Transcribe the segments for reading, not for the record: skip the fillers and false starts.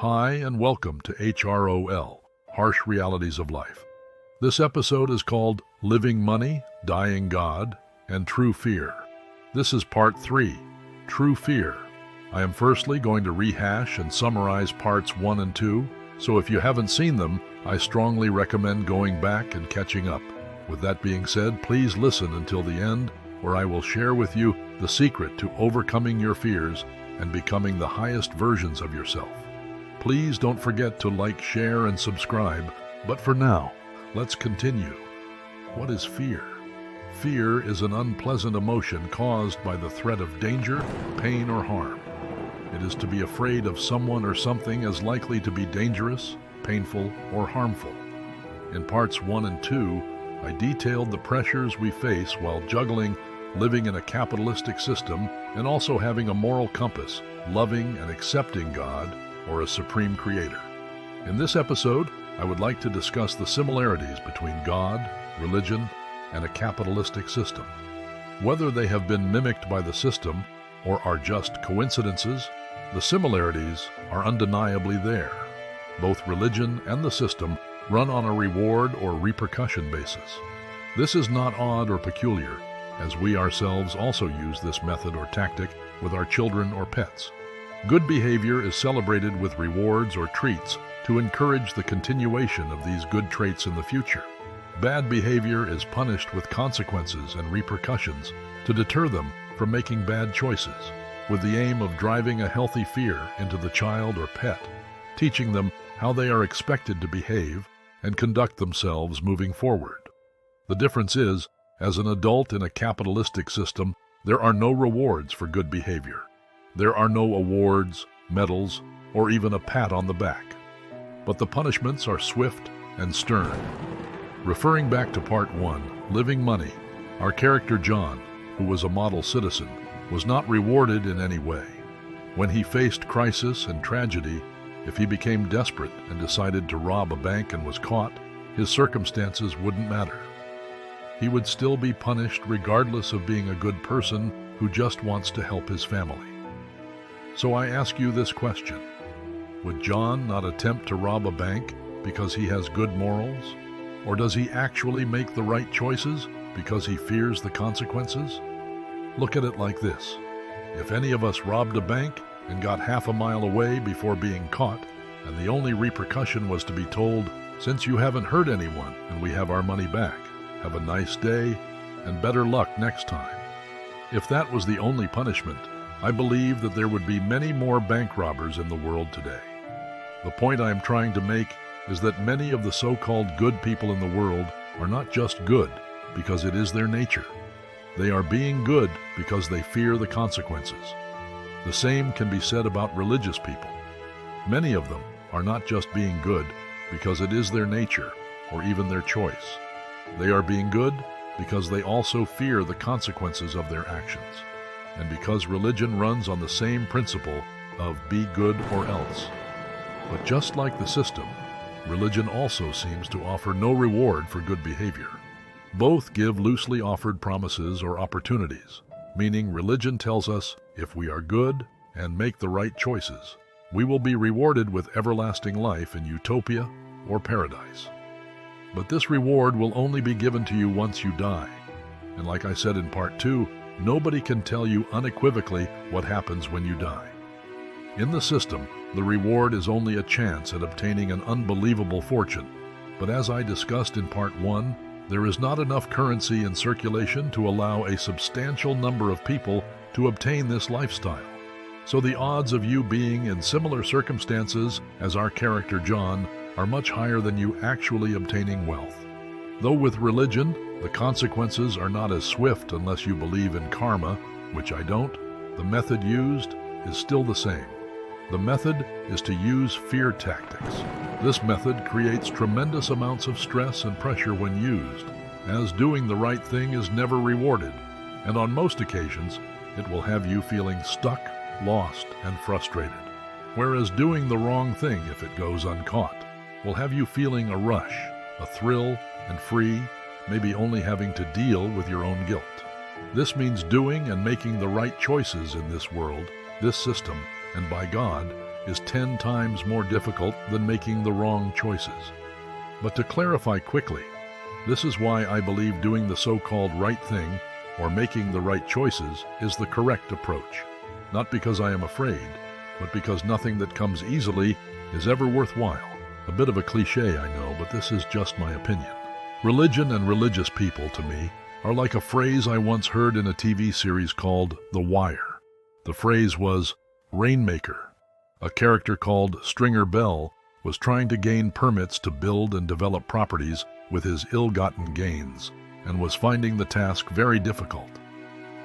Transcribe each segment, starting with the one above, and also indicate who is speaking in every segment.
Speaker 1: Hi, and welcome to H.R.O.L, Harsh Realities of Life. This episode is called Living Money, Dying God, and True Fear. This is Part 3, True Fear. I am firstly going to rehash and summarize Parts 1 and 2, so if you haven't seen them, I strongly recommend going back and catching up. With that being said, please listen until the end, where I will share with you the secret to overcoming your fears and becoming the highest versions of yourself. Please don't forget to like, share, and subscribe. But for now, let's continue. What is fear? Fear is an unpleasant emotion caused by the threat of danger, pain, or harm. It is to be afraid of someone or something as likely to be dangerous, painful, or harmful. In Parts 1 and 2, I detailed the pressures we face while juggling living in a capitalistic system and also having a moral compass, loving and accepting God, or a supreme creator. In this episode, I would like to discuss the similarities between God, religion, and a capitalistic system. Whether they have been mimicked by the system or are just coincidences, the similarities are undeniably there. Both religion and the system run on a reward or repercussion basis. This is not odd or peculiar, as we ourselves also use this method or tactic with our children or pets. Good behavior is celebrated with rewards or treats to encourage the continuation of these good traits in the future. Bad behavior is punished with consequences and repercussions to deter them from making bad choices, with the aim of driving a healthy fear into the child or pet, teaching them how they are expected to behave and conduct themselves moving forward. The difference is, as an adult in a capitalistic system, there are no rewards for good behavior. There are no awards, medals, or even a pat on the back. But the punishments are swift and stern. Referring back to Part 1, Living Money, our character John, who was a model citizen, was not rewarded in any way. When he faced crisis and tragedy, if he became desperate and decided to rob a bank and was caught, his circumstances wouldn't matter. He would still be punished regardless of being a good person who just wants to help his family. So I ask you this question: would John not attempt to rob a bank because he has good morals? Or does he actually make the right choices because he fears the consequences? Look at it like this. If any of us robbed a bank and got half a mile away before being caught, and the only repercussion was to be told, "Since you haven't hurt anyone and we have our money back, have a nice day and better luck next time." If that was the only punishment, I believe that there would be many more bank robbers in the world today. The point I am trying to make is that many of the so-called good people in the world are not just good because it is their nature. They are being good because they fear the consequences. The same can be said about religious people. Many of them are not just being good because it is their nature or even their choice. They are being good because they also fear the consequences of their actions, and because religion runs on the same principle of be good or else. But just like the system, religion also seems to offer no reward for good behavior. Both give loosely offered promises or opportunities, meaning religion tells us if we are good and make the right choices, we will be rewarded with everlasting life in utopia or paradise. But this reward will only be given to you once you die. And like I said in Part 2, nobody can tell you unequivocally what happens when you die. In the system, the reward is only a chance at obtaining an unbelievable fortune. But as I discussed in Part 1, there is not enough currency in circulation to allow a substantial number of people to obtain this lifestyle. So the odds of you being in similar circumstances as our character John are much higher than you actually obtaining wealth. Though with religion, the consequences are not as swift unless you believe in karma, which I don't, the method used is still the same. The method is to use fear tactics. This method creates tremendous amounts of stress and pressure when used, as doing the right thing is never rewarded, and on most occasions, it will have you feeling stuck, lost, and frustrated. Whereas doing the wrong thing, if it goes uncaught, will have you feeling a rush, a thrill, and free, maybe only having to deal with your own guilt. This means doing and making the right choices in this world, this system, and by God, is 10 times more difficult than making the wrong choices. But to clarify quickly, this is why I believe doing the so-called right thing or making the right choices is the correct approach. Not because I am afraid, but because nothing that comes easily is ever worthwhile. A bit of a cliche, I know, but this is just my opinion. Religion and religious people, to me, are like a phrase I once heard in a TV series called The Wire. The phrase was, Rainmaker. A character called Stringer Bell was trying to gain permits to build and develop properties with his ill-gotten gains, and was finding the task very difficult.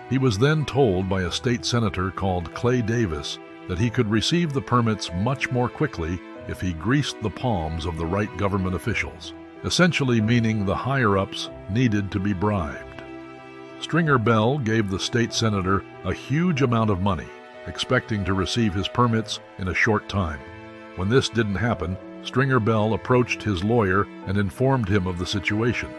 Speaker 1: He was then told by a state senator called Clay Davis that he could receive the permits much more quickly if he greased the palms of the right government officials, essentially meaning the higher-ups needed to be bribed. Stringer Bell gave the state senator a huge amount of money, expecting to receive his permits in a short time. When this didn't happen, Stringer Bell approached his lawyer and informed him of the situation.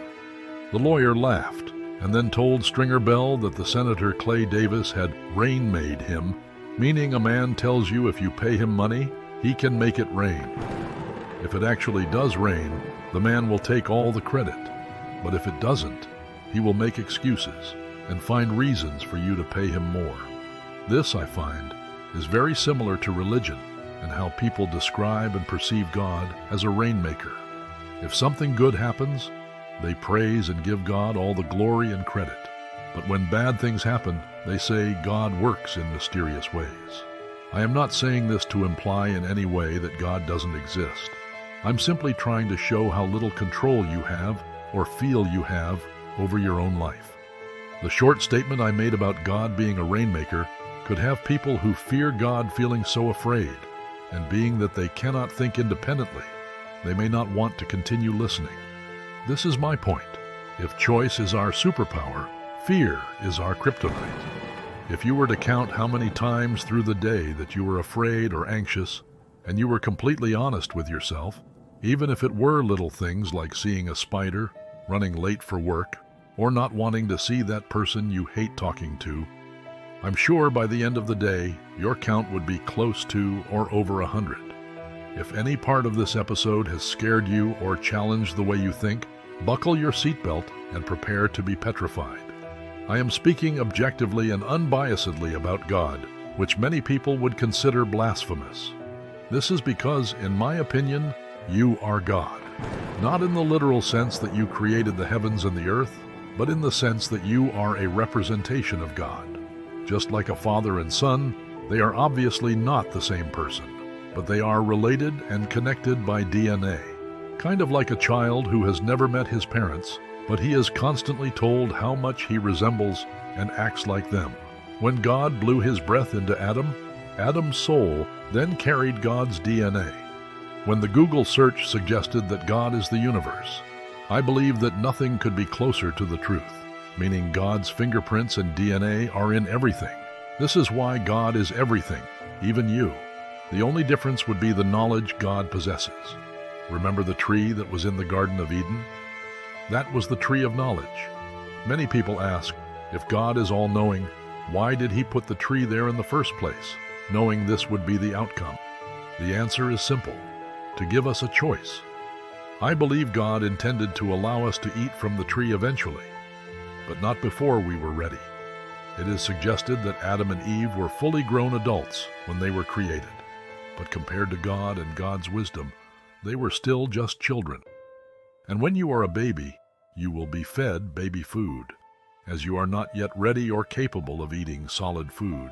Speaker 1: The lawyer laughed and then told Stringer Bell that the Senator Clay Davis had rain-made him, meaning a man tells you if you pay him money, he can make it rain. If it actually does rain, the man will take all the credit. But if it doesn't, he will make excuses and find reasons for you to pay him more. This, I find, is very similar to religion and how people describe and perceive God as a rainmaker. If something good happens, they praise and give God all the glory and credit. But when bad things happen, they say God works in mysterious ways. I am not saying this to imply in any way that God doesn't exist. I'm simply trying to show how little control you have or feel you have over your own life. The short statement I made about God being a rainmaker could have people who fear God feeling so afraid, and being that they cannot think independently, they may not want to continue listening. This is my point. If choice is our superpower, fear is our kryptonite. If you were to count how many times through the day that you were afraid or anxious, and you were completely honest with yourself, even if it were little things like seeing a spider, running late for work, or not wanting to see that person you hate talking to, I'm sure by the end of the day, your count would be close to or over 100. If any part of this episode has scared you or challenged the way you think, buckle your seatbelt and prepare to be petrified. I am speaking objectively and unbiasedly about God, which many people would consider blasphemous. This is because, in my opinion, you are God. Not in the literal sense that you created the heavens and the earth, but in the sense that you are a representation of God. Just like a father and son, they are obviously not the same person, but they are related and connected by DNA. Kind of like a child who has never met his parents, but he is constantly told how much he resembles and acts like them. When God blew his breath into Adam, Adam's soul then carried God's DNA. When the Google search suggested that God is the universe, I believe that nothing could be closer to the truth, meaning God's fingerprints and DNA are in everything. This is why God is everything, even you. The only difference would be the knowledge God possesses. Remember the tree that was in the Garden of Eden? That was the tree of knowledge. Many people ask, if God is all-knowing, why did he put the tree there in the first place, knowing this would be the outcome? The answer is simple: to give us a choice. I believe God intended to allow us to eat from the tree eventually, but not before we were ready. It is suggested that Adam and Eve were fully grown adults when they were created, but compared to God and God's wisdom, they were still just children. And when you are a baby, you will be fed baby food, as you are not yet ready or capable of eating solid food.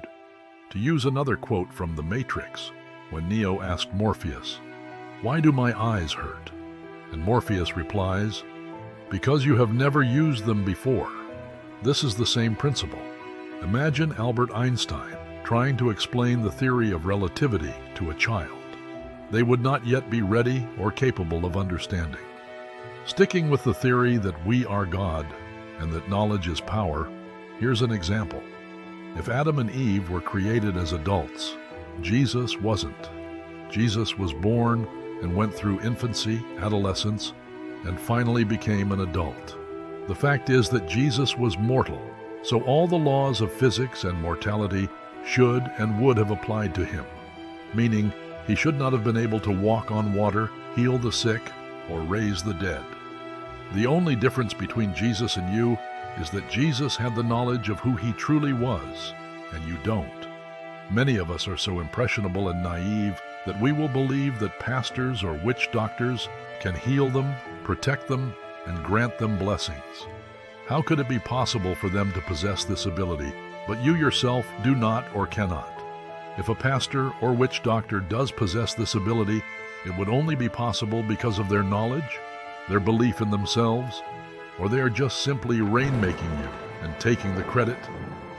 Speaker 1: To use another quote from The Matrix, when Neo asked Morpheus, "Why do my eyes hurt?" And Morpheus replies, "Because you have never used them before." This is the same principle. Imagine Albert Einstein trying to explain the theory of relativity to a child. They would not yet be ready or capable of understanding. Sticking with the theory that we are God and that knowledge is power, here's an example. If Adam and Eve were created as adults, Jesus wasn't. Jesus was born and went through infancy, adolescence, and finally became an adult. The fact is that Jesus was mortal, so all the laws of physics and mortality should and would have applied to him, meaning He should not have been able to walk on water, heal the sick, or raise the dead. The only difference between Jesus and you is that Jesus had the knowledge of who he truly was, and you don't. Many of us are so impressionable and naive that we will believe that pastors or witch doctors can heal them, protect them, and grant them blessings. How could it be possible for them to possess this ability, but you yourself do not or cannot? If a pastor or witch doctor does possess this ability, it would only be possible because of their knowledge, their belief in themselves, or they are just simply rainmaking you and taking the credit,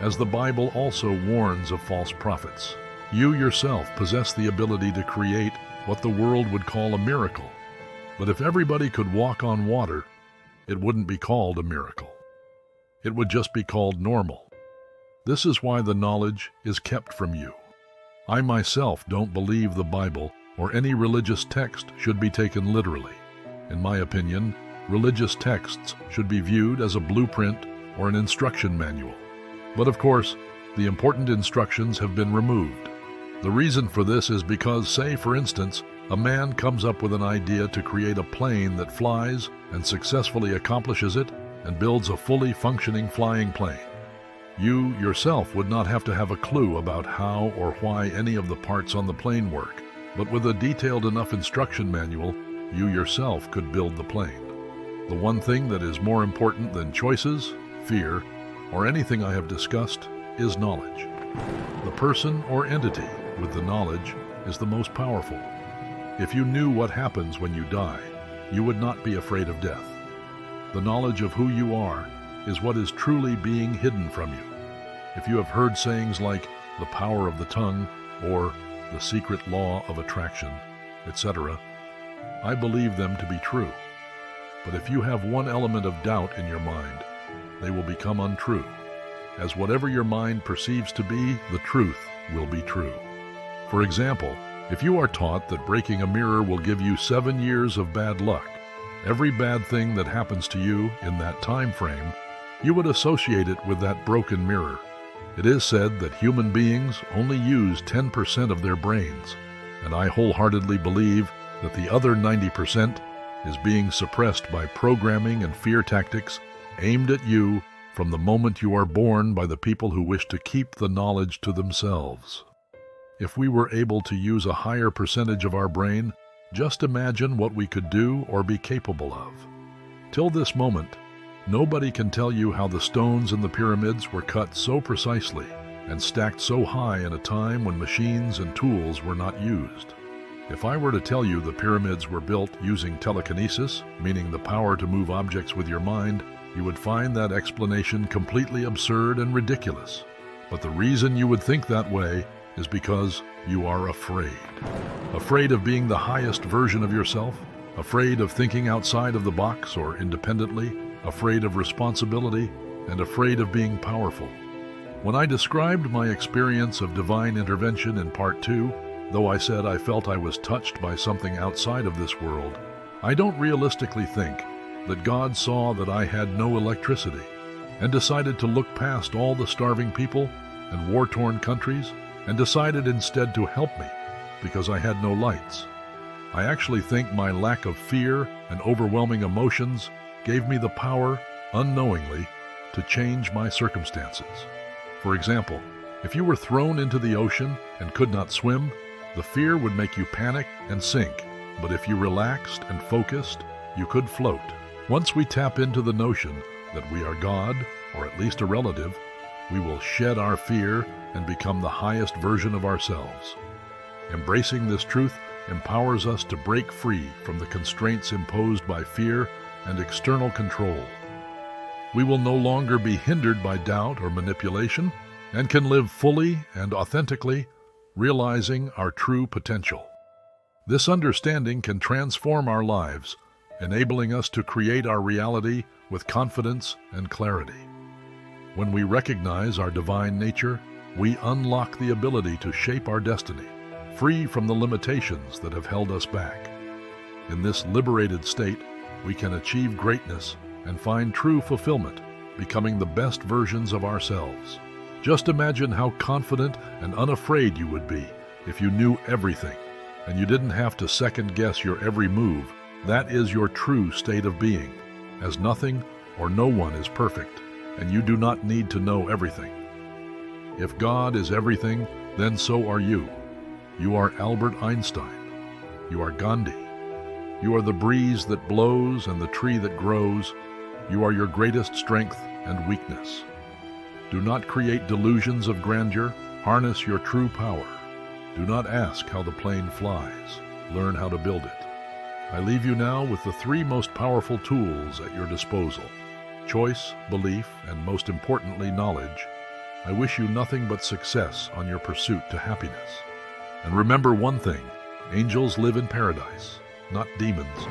Speaker 1: as the Bible also warns of false prophets. You yourself possess the ability to create what the world would call a miracle. But if everybody could walk on water, it wouldn't be called a miracle. It would just be called normal. This is why the knowledge is kept from you. I myself don't believe the Bible or any religious text should be taken literally. In my opinion, religious texts should be viewed as a blueprint or an instruction manual. But of course, the important instructions have been removed. The reason for this is because, say for instance, a man comes up with an idea to create a plane that flies and successfully accomplishes it and builds a fully functioning flying plane. You yourself would not have to have a clue about how or why any of the parts on the plane work, but with a detailed enough instruction manual, you yourself could build the plane. The one thing that is more important than choices, fear, or anything I have discussed is knowledge. The person or entity with the knowledge is the most powerful. If you knew what happens when you die, you would not be afraid of death. The knowledge of who you are is what is truly being hidden from you. If you have heard sayings like the power of the tongue or the secret law of attraction, etc., I believe them to be true. But if you have one element of doubt in your mind, they will become untrue, as whatever your mind perceives to be the truth will be true. For example, if you are taught that breaking a mirror will give you 7 years of bad luck, every bad thing that happens to you in that time frame, you would associate it with that broken mirror. It is said that human beings only use 10% of their brains, and I wholeheartedly believe that the other 90% is being suppressed by programming and fear tactics aimed at you from the moment you are born by the people who wish to keep the knowledge to themselves. If we were able to use a higher percentage of our brain, just imagine what we could do or be capable of. Till this moment, nobody can tell you how the stones in the pyramids were cut so precisely and stacked so high in a time when machines and tools were not used. If I were to tell you the pyramids were built using telekinesis, meaning the power to move objects with your mind, you would find that explanation completely absurd and ridiculous. But the reason you would think that way is because you are afraid. Afraid of being the highest version of yourself, afraid of thinking outside of the box or independently, afraid of responsibility, and afraid of being powerful. When I described my experience of divine intervention in Part 2, though I said I felt I was touched by something outside of this world, I don't realistically think that God saw that I had no electricity and decided to look past all the starving people and war-torn countries and decided instead to help me because I had no lights. I actually think my lack of fear and overwhelming emotions gave me the power, unknowingly, to change my circumstances. For example, if you were thrown into the ocean and could not swim, the fear would make you panic and sink. But if you relaxed and focused, you could float. Once we tap into the notion that we are God, or at least a relative, we will shed our fear and become the highest version of ourselves. Embracing this truth empowers us to break free from the constraints imposed by fear and external control. We will no longer be hindered by doubt or manipulation and can live fully and authentically, realizing our true potential. This understanding can transform our lives, enabling us to create our reality with confidence and clarity. When we recognize our divine nature, we unlock the ability to shape our destiny, free from the limitations that have held us back. In this liberated state, we can achieve greatness and find true fulfillment, becoming the best versions of ourselves. Just imagine how confident and unafraid you would be if you knew everything, and you didn't have to second-guess your every move. That is your true state of being, as nothing or no one is perfect, and you do not need to know everything. If God is everything, then so are you. You are Albert Einstein. You are Gandhi. You are the breeze that blows and the tree that grows. You are your greatest strength and weakness. Do not create delusions of grandeur. Harness your true power. Do not ask how the plane flies. Learn how to build it. I leave you now with the 3 most powerful tools at your disposal: choice, belief, and most importantly, knowledge. I wish you nothing but success on your pursuit to happiness. And remember one thing: angels live in paradise, not demons.